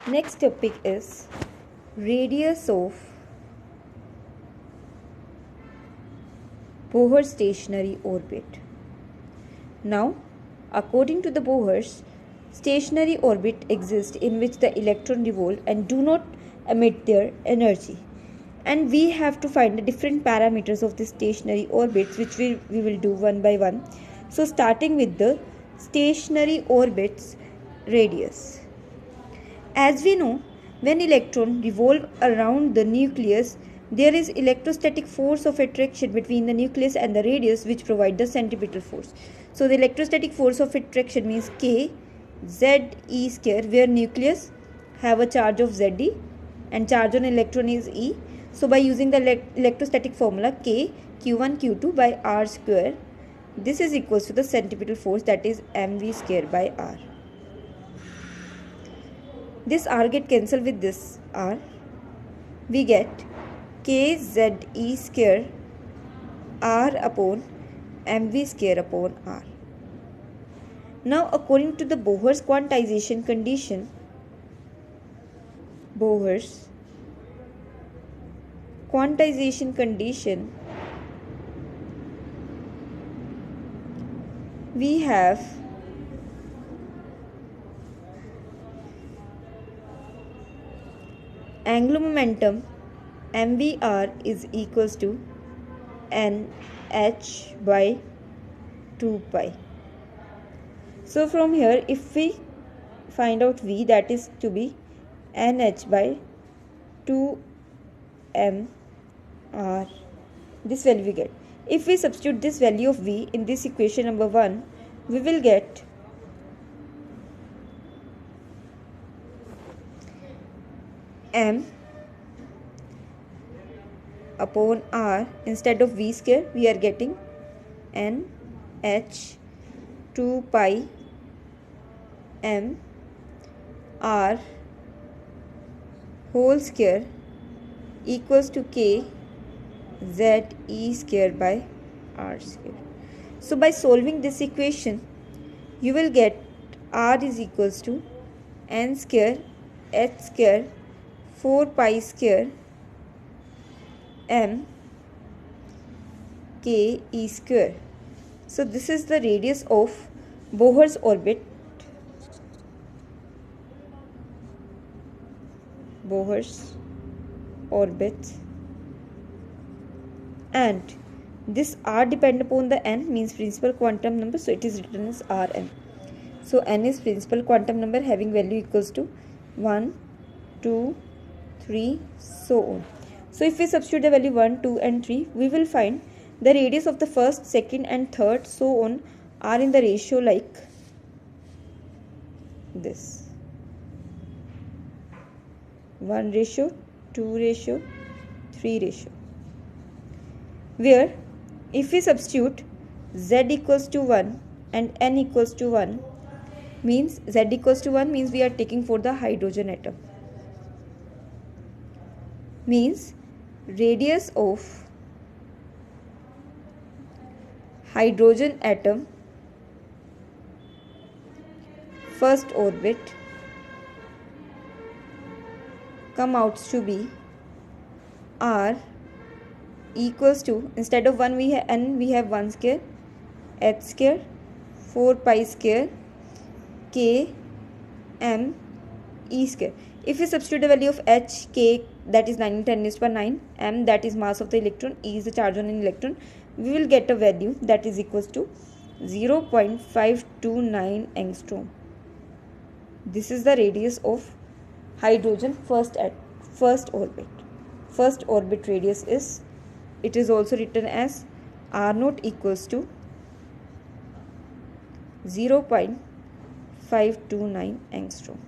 Next topic is radius of Bohr's stationary orbit. Now, according to the Bohr's stationary orbit exists in which the electron revolve and do not emit their energy. And we have to find the different parameters of the stationary orbits, which we will do one by one. So starting with the stationary orbit's radius. As we know, when electrons revolve around the nucleus, there is electrostatic force of attraction between the nucleus and the radius, which provide the centripetal force. So the electrostatic force of attraction means K Z E square, where nucleus have a charge of Ze and charge on electron is E. So by using the electrostatic formula K Q1 Q2 by R square, this is equals to the centripetal force, that is mv square by R. This R get cancelled with this R. We get KZE square R upon mv square upon R. Now according to the Bohr's quantization condition, we have angular momentum mvr is equals to nh by 2 pi. So from here, if we find out v, that is to be nh by 2 mr, this value we get. If we substitute this value of v in this equation number 1, we will get m upon r. Instead of v square, we are getting nh 2 pi m r whole square equals to k z e square by r square. So by solving this equation, you will get r is equals to n square h square 4 pi square m k e square. So this is the radius of Bohr's orbit. And this r depend upon the n, means principal quantum number, so it is written as Rn. So n is principal quantum number having value equals to 1, 2, 3, so on. So if we substitute the value 1, 2 and 3, we will find the radius of the first, second and third, so on, are in the ratio like this: 1 ratio, 2 ratio, 3 ratio. Where if we substitute z equals to 1 and n equals to 1, means z equals to 1 means we are taking for the hydrogen atom, means radius of hydrogen atom first orbit come out to be r equals to, instead of 1 we have n, we have 1 square h square 4 pi square k m e square. If we substitute the value of h, k, that is 9 × 10⁻⁹, m, that is mass of the electron, e is the charge on an electron, we will get a value that is equals to 0.529 angstrom. This is the radius of hydrogen first orbit. First orbit radius is, it is also written as r0 equals to 0.529 angstrom.